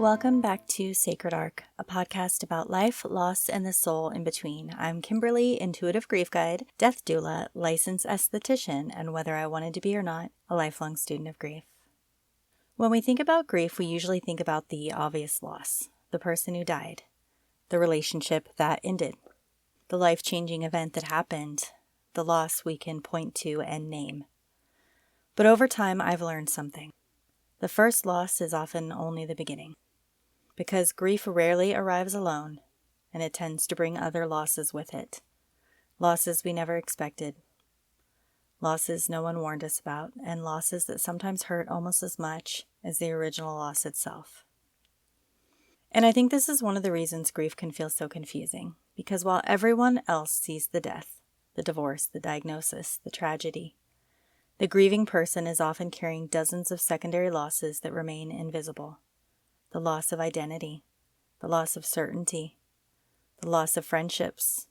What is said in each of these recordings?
Welcome back to Sacred Arc, a podcast about life, loss, and the soul in between. I'm Kimberley, intuitive grief guide, death doula, licensed esthetician, and whether I wanted to be or not, a lifelong student of grief. When we think about grief, we usually think about the obvious loss, the person who died, the relationship that ended, the life-changing event that happened, the loss we can point to and name. But over time, I've learned something. The first loss is often only the beginning. Because grief rarely arrives alone, and it tends to bring other losses with it. Losses we never expected. Losses no one warned us about, and losses that sometimes hurt almost as much as the original loss itself. And I think this is one of the reasons grief can feel so confusing, because while everyone else sees the death, the divorce, the diagnosis, the tragedy, the grieving person is often carrying dozens of secondary losses that remain invisible. The loss of identity, the loss of certainty, the loss of friendships,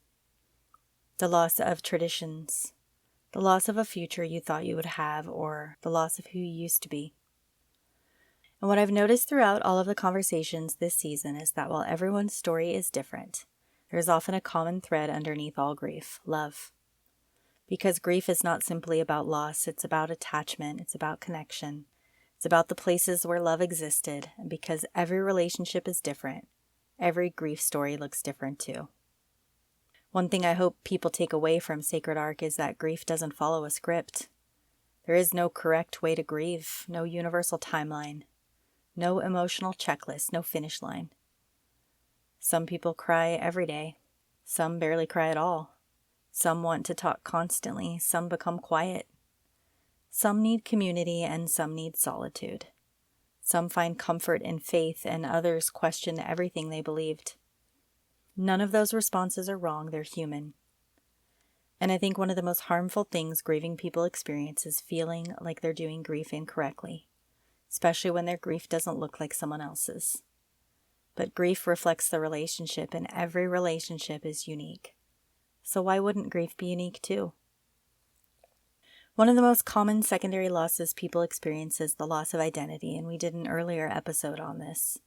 the loss of traditions, the loss of a future you thought you would have, or the loss of who you used to be. And what I've noticed throughout all of the conversations this season is that while everyone's story is different, there is often a common thread underneath all grief: love. Because grief is not simply about loss, it's about attachment, it's about connection. It's about the places where love existed, and because every relationship is different, every grief story looks different too. One thing I hope people take away from Sacred Arc is that grief doesn't follow a script. There is no correct way to grieve, no universal timeline, no emotional checklist, no finish line. Some people cry every day, some barely cry at all. Some want to talk constantly, some become quiet. Some need community and some need solitude. Some find comfort in faith and others question everything they believed. None of those responses are wrong, they're human. And I think one of the most harmful things grieving people experience is feeling like they're doing grief incorrectly, especially when their grief doesn't look like someone else's. But grief reflects the relationship, and every relationship is unique. So why wouldn't grief be unique too? One of the most common secondary losses people experience is the loss of identity, and we did an earlier episode on this.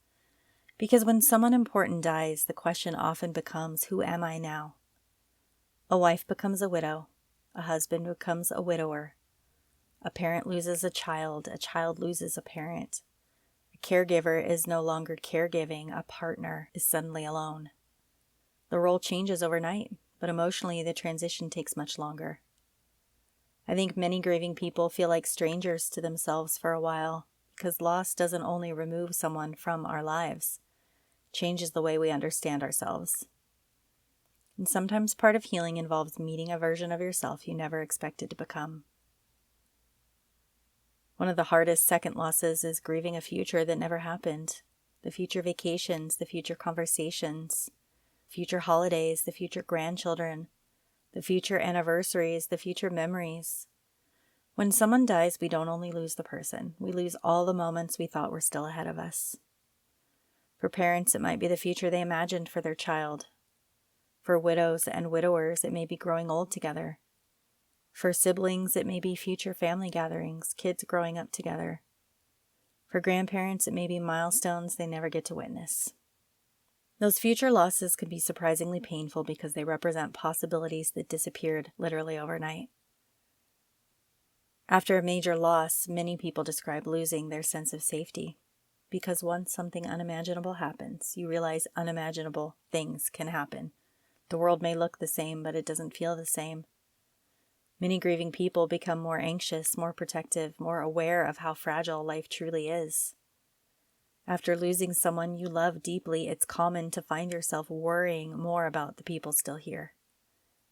Because when someone important dies, the question often becomes, who am I now? A wife becomes a widow, a husband becomes a widower, a parent loses a child loses a parent, a caregiver is no longer caregiving, a partner is suddenly alone. The role changes overnight, but emotionally the transition takes much longer. I think many grieving people feel like strangers to themselves for a while, because loss doesn't only remove someone from our lives, it changes the way we understand ourselves. And sometimes part of healing involves meeting a version of yourself you never expected to become. One of the hardest second losses is grieving a future that never happened. The future vacations, the future conversations, future holidays, the future grandchildren, the future anniversaries, the future memories. When someone dies, we don't only lose the person, we lose all the moments we thought were still ahead of us. For parents, it might be the future they imagined for their child. For widows and widowers, it may be growing old together. For siblings, it may be future family gatherings, kids growing up together. For grandparents, it may be milestones they never get to witness. Those future losses can be surprisingly painful because they represent possibilities that disappeared literally overnight. After a major loss, many people describe losing their sense of safety, because once something unimaginable happens, you realize unimaginable things can happen. The world may look the same, but it doesn't feel the same. Many grieving people become more anxious, more protective, more aware of how fragile life truly is. After losing someone you love deeply, it's common to find yourself worrying more about the people still here,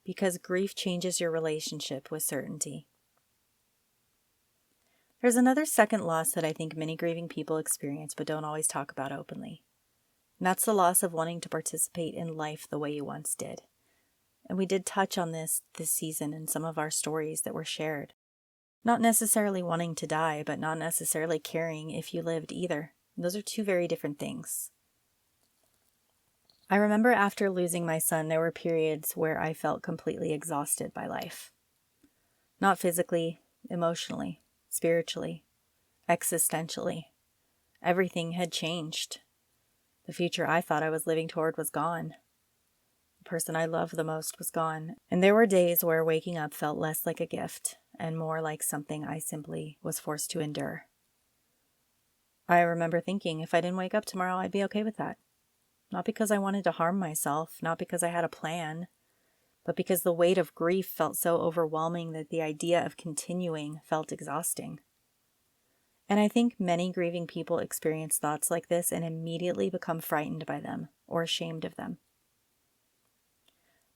because grief changes your relationship with certainty. There's another second loss that I think many grieving people experience but don't always talk about openly. And that's the loss of wanting to participate in life the way you once did. And we did touch on this season in some of our stories that were shared. Not necessarily wanting to die, but not necessarily caring if you lived either. Those are two very different things. I remember after losing my son, there were periods where I felt completely exhausted by life. Not physically, emotionally, spiritually, existentially. Everything had changed. The future I thought I was living toward was gone. The person I loved the most was gone. And there were days where waking up felt less like a gift and more like something I simply was forced to endure. I remember thinking if I didn't wake up tomorrow, I'd be okay with that. Not because I wanted to harm myself, not because I had a plan, but because the weight of grief felt so overwhelming that the idea of continuing felt exhausting. And I think many grieving people experience thoughts like this and immediately become frightened by them or ashamed of them.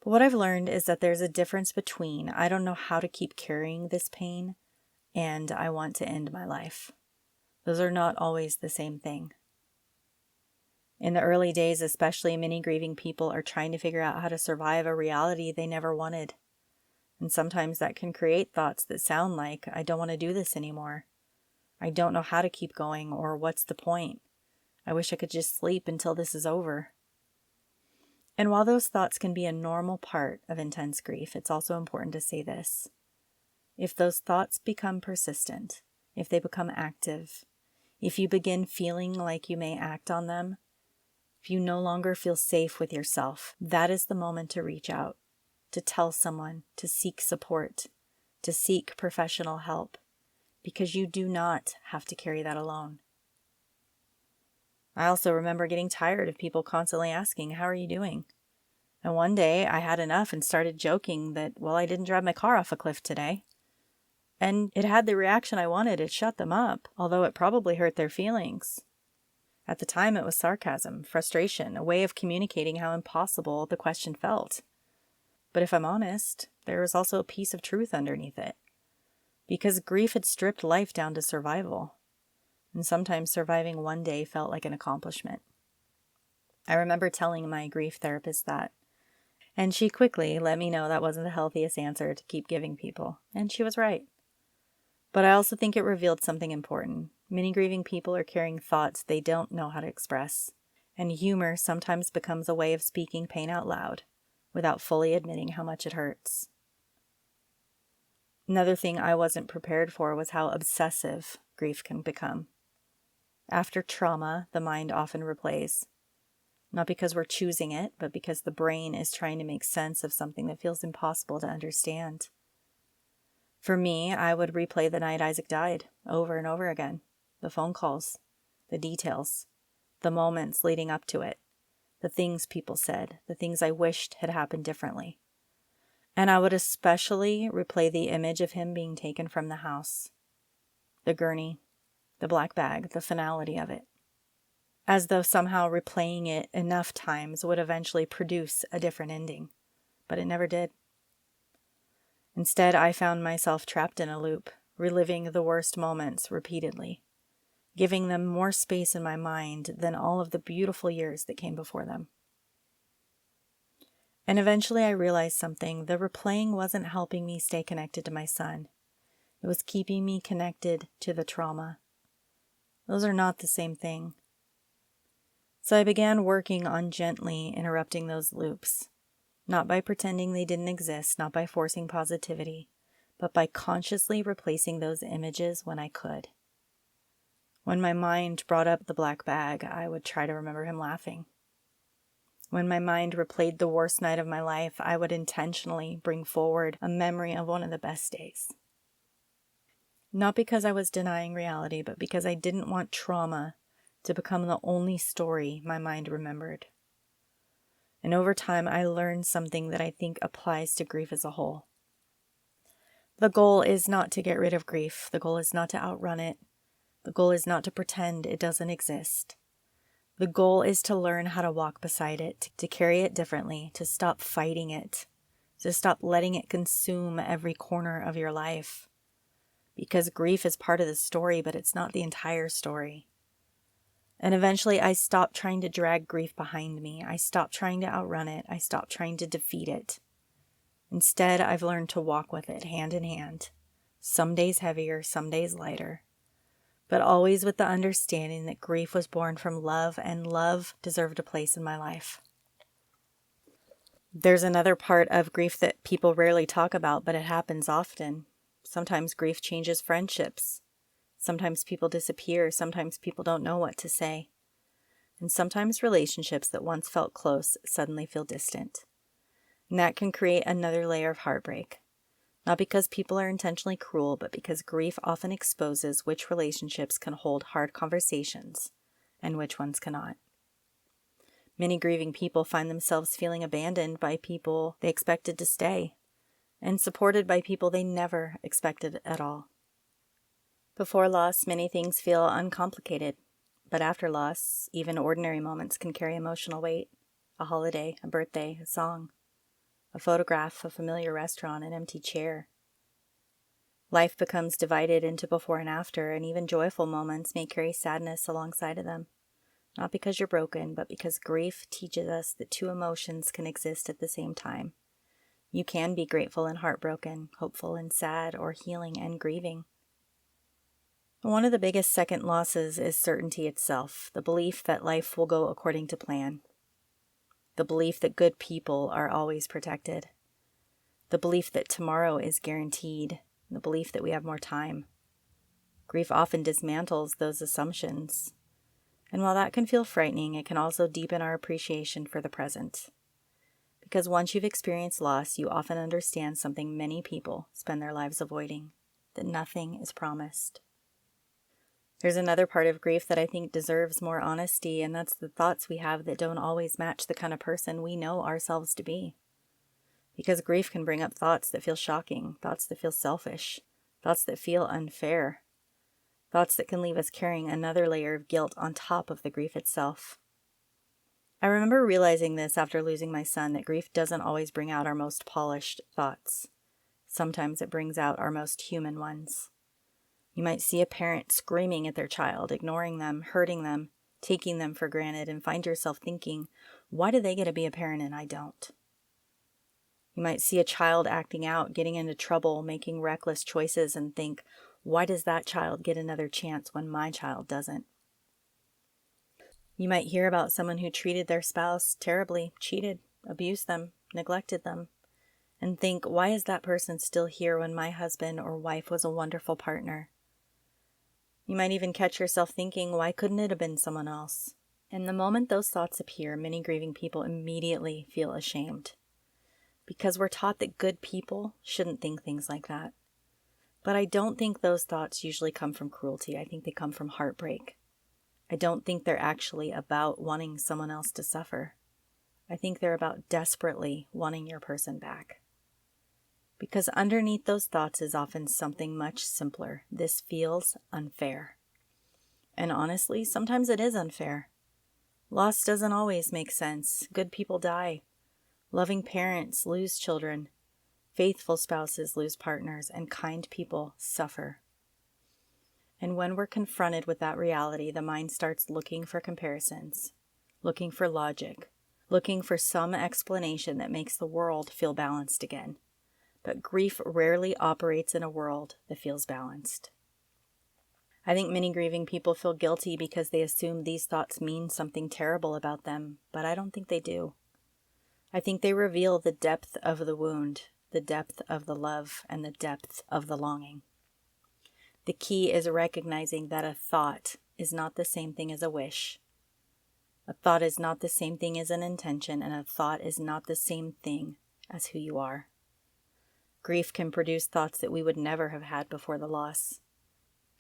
But what I've learned is that there's a difference between I don't know how to keep carrying this pain and I want to end my life. Those are not always the same thing. In the early days, especially, many grieving people are trying to figure out how to survive a reality they never wanted. And sometimes that can create thoughts that sound like, I don't want to do this anymore. I don't know how to keep going, or what's the point? I wish I could just sleep until this is over. And while those thoughts can be a normal part of intense grief, it's also important to say this. If those thoughts become persistent, if they become active, if you begin feeling like you may act on them, if you no longer feel safe with yourself, that is the moment to reach out, to tell someone, to seek support, to seek professional help, because you do not have to carry that alone. I also remember getting tired of people constantly asking, how are you doing? And one day I had enough and started joking that, well, I didn't drive my car off a cliff today. And it had the reaction I wanted. It shut them up, although it probably hurt their feelings. At the time, it was sarcasm, frustration, a way of communicating how impossible the question felt. But if I'm honest, there was also a piece of truth underneath it. Because grief had stripped life down to survival. And sometimes surviving one day felt like an accomplishment. I remember telling my grief therapist that. And she quickly let me know that wasn't the healthiest answer to keep giving people. And she was right. But I also think it revealed something important. Many grieving people are carrying thoughts they don't know how to express. And humor sometimes becomes a way of speaking pain out loud, without fully admitting how much it hurts. Another thing I wasn't prepared for was how obsessive grief can become. After trauma, the mind often replays. Not because we're choosing it, but because the brain is trying to make sense of something that feels impossible to understand. For me, I would replay the night Isaac died over and over again. The phone calls, the details, the moments leading up to it, the things people said, the things I wished had happened differently. And I would especially replay the image of him being taken from the house. The gurney, the black bag, the finality of it. As though somehow replaying it enough times would eventually produce a different ending. But it never did. Instead, I found myself trapped in a loop, reliving the worst moments repeatedly, giving them more space in my mind than all of the beautiful years that came before them. And eventually I realized something. The replaying wasn't helping me stay connected to my son. It was keeping me connected to the trauma. Those are not the same thing. So I began working on gently interrupting those loops. Not by pretending they didn't exist, not by forcing positivity, but by consciously replacing those images when I could. When my mind brought up the black bag, I would try to remember him laughing. When my mind replayed the worst night of my life, I would intentionally bring forward a memory of one of the best days. Not because I was denying reality, but because I didn't want trauma to become the only story my mind remembered. And over time, I learned something that I think applies to grief as a whole. The goal is not to get rid of grief. The goal is not to outrun it. The goal is not to pretend it doesn't exist. The goal is to learn how to walk beside it, to carry it differently, to stop fighting it, to stop letting it consume every corner of your life. Because grief is part of the story, but it's not the entire story. And eventually I stopped trying to drag grief behind me. I stopped trying to outrun it. I stopped trying to defeat it. Instead, I've learned to walk with it hand in hand. Some days heavier, some days lighter. But always with the understanding that grief was born from love and love deserved a place in my life. There's another part of grief that people rarely talk about, but it happens often. Sometimes grief changes friendships. Sometimes people disappear. Sometimes people don't know what to say. And sometimes relationships that once felt close suddenly feel distant. And that can create another layer of heartbreak. Not because people are intentionally cruel, but because grief often exposes which relationships can hold hard conversations and which ones cannot. Many grieving people find themselves feeling abandoned by people they expected to stay, and supported by people they never expected at all. Before loss, many things feel uncomplicated, but after loss, even ordinary moments can carry emotional weight. A holiday, a birthday, a song, a photograph, a familiar restaurant, an empty chair. Life becomes divided into before and after, and even joyful moments may carry sadness alongside of them. Not because you're broken, but because grief teaches us that two emotions can exist at the same time. You can be grateful and heartbroken, hopeful and sad, or healing and grieving. One of the biggest second losses is certainty itself, the belief that life will go according to plan. The belief that good people are always protected. The belief that tomorrow is guaranteed. The belief that we have more time. Grief often dismantles those assumptions. And while that can feel frightening, it can also deepen our appreciation for the present. Because once you've experienced loss, you often understand something many people spend their lives avoiding, that nothing is promised. There's another part of grief that I think deserves more honesty, and that's the thoughts we have that don't always match the kind of person we know ourselves to be. Because grief can bring up thoughts that feel shocking, thoughts that feel selfish, thoughts that feel unfair, thoughts that can leave us carrying another layer of guilt on top of the grief itself. I remember realizing this after losing my son, that grief doesn't always bring out our most polished thoughts. Sometimes it brings out our most human ones. You might see a parent screaming at their child, ignoring them, hurting them, taking them for granted, and find yourself thinking, why do they get to be a parent and I don't? You might see a child acting out, getting into trouble, making reckless choices, and think, why does that child get another chance when my child doesn't? You might hear about someone who treated their spouse terribly, cheated, abused them, neglected them, and think, why is that person still here when my husband or wife was a wonderful partner? You might even catch yourself thinking, why couldn't it have been someone else? And the moment those thoughts appear, many grieving people immediately feel ashamed. Because we're taught that good people shouldn't think things like that. But I don't think those thoughts usually come from cruelty. I think they come from heartbreak. I don't think they're actually about wanting someone else to suffer. I think they're about desperately wanting your person back. Because underneath those thoughts is often something much simpler. This feels unfair. And honestly, sometimes it is unfair. Loss doesn't always make sense. Good people die. Loving parents lose children. Faithful spouses lose partners, and kind people suffer. And when we're confronted with that reality, the mind starts looking for comparisons, looking for logic, looking for some explanation that makes the world feel balanced again. But grief rarely operates in a world that feels balanced. I think many grieving people feel guilty because they assume these thoughts mean something terrible about them, but I don't think they do. I think they reveal the depth of the wound, the depth of the love, and the depth of the longing. The key is recognizing that a thought is not the same thing as a wish. A thought is not the same thing as an intention, and a thought is not the same thing as who you are. Grief can produce thoughts that we would never have had before the loss.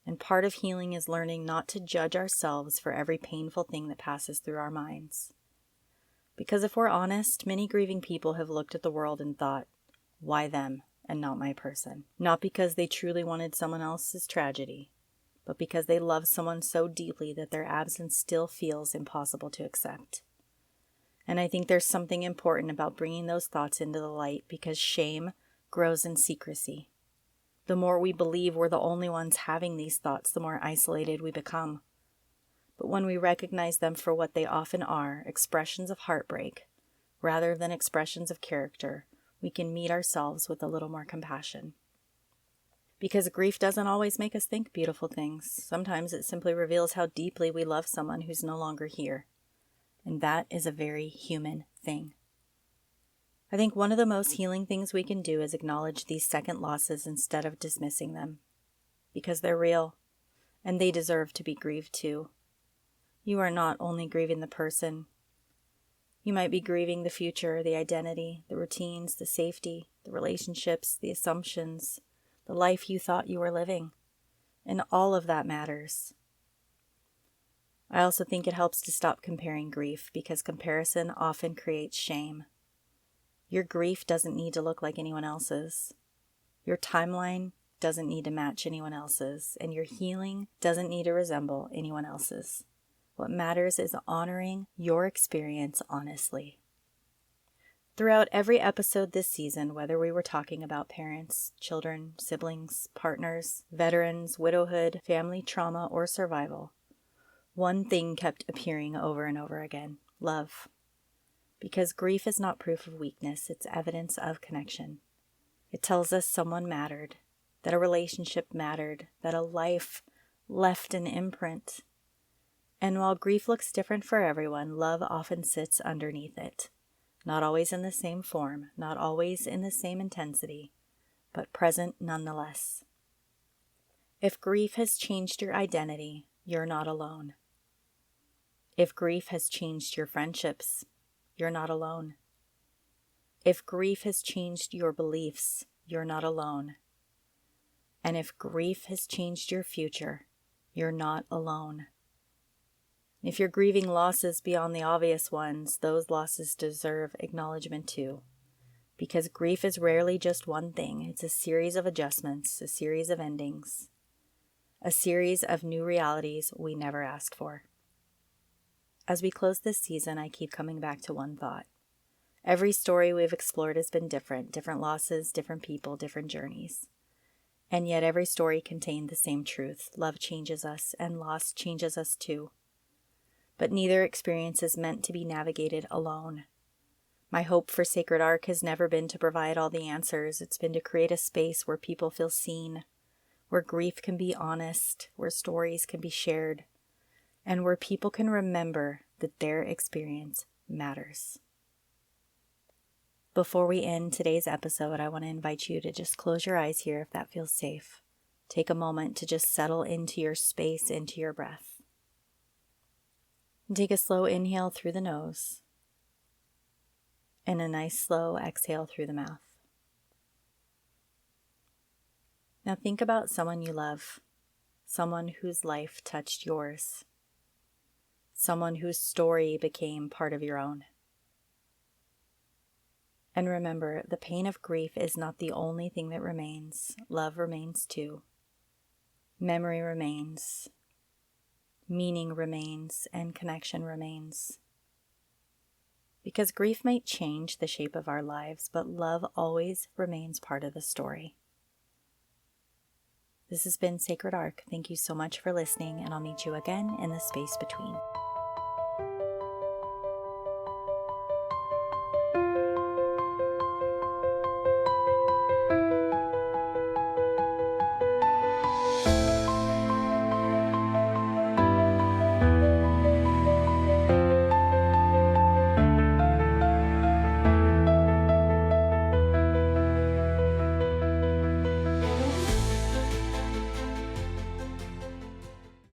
And part of healing is learning not to judge ourselves for every painful thing that passes through our minds. Because if we're honest, many grieving people have looked at the world and thought, why them and not my person? Not because they truly wanted someone else's tragedy, but because they love someone so deeply that their absence still feels impossible to accept. And I think there's something important about bringing those thoughts into the light, because shame grows in secrecy. The more we believe we're the only ones having these thoughts, the more isolated we become. But when we recognize them for what they often are, expressions of heartbreak, rather than expressions of character, we can meet ourselves with a little more compassion. Because grief doesn't always make us think beautiful things. Sometimes it simply reveals how deeply we love someone who's no longer here. And that is a very human thing. I think one of the most healing things we can do is acknowledge these second losses instead of dismissing them. Because they're real, and they deserve to be grieved too. you are not only grieving the person. You might be grieving the future, the identity, the routines, the safety, the relationships, the assumptions, the life you thought you were living. And all of that matters. I also think it helps to stop comparing grief, because comparison often creates shame. Your grief doesn't need to look like anyone else's. Your timeline doesn't need to match anyone else's, and your healing doesn't need to resemble anyone else's. What matters is honoring your experience honestly. Throughout every episode this season, whether we were talking about parents, children, siblings, partners, veterans, widowhood, family trauma, or survival, one thing kept appearing over and over again: love. Because grief is not proof of weakness, it's evidence of connection. It tells us someone mattered, that a relationship mattered, that a life left an imprint. And while grief looks different for everyone, love often sits underneath it. Not always in the same form, not always in the same intensity, but present nonetheless. If grief has changed your identity, you're not alone. If grief has changed your friendships, you're not alone. If grief has changed your beliefs, you're not alone. And if grief has changed your future, you're not alone. If you're grieving losses beyond the obvious ones, those losses deserve acknowledgement too. Because grief is rarely just one thing. It's a series of adjustments, a series of endings, a series of new realities we never asked for. As we close this season, I keep coming back to one thought. Every story we've explored has been different losses, different people, different journeys. And yet every story contained the same truth. Love changes us, and loss changes us too. But neither experience is meant to be navigated alone. My hope for Sacred Arc has never been to provide all the answers. It's been to create a space where people feel seen, where grief can be honest, where stories can be shared, and where people can remember that their experience matters. Before we end today's episode, I want to invite you to just close your eyes here if that feels safe. Take a moment to just settle into your space, into your breath. And take a slow inhale through the nose and a nice slow exhale through the mouth. Now think about someone you love, someone whose life touched yours, someone whose story became part of your own. And remember, the pain of grief is not the only thing that remains. Love remains too. Memory remains. Meaning remains, and connection remains. Because grief might change the shape of our lives, but love always remains part of the story. This has been Sacred Arc. Thank you so much for listening, and I'll meet you again in the space between.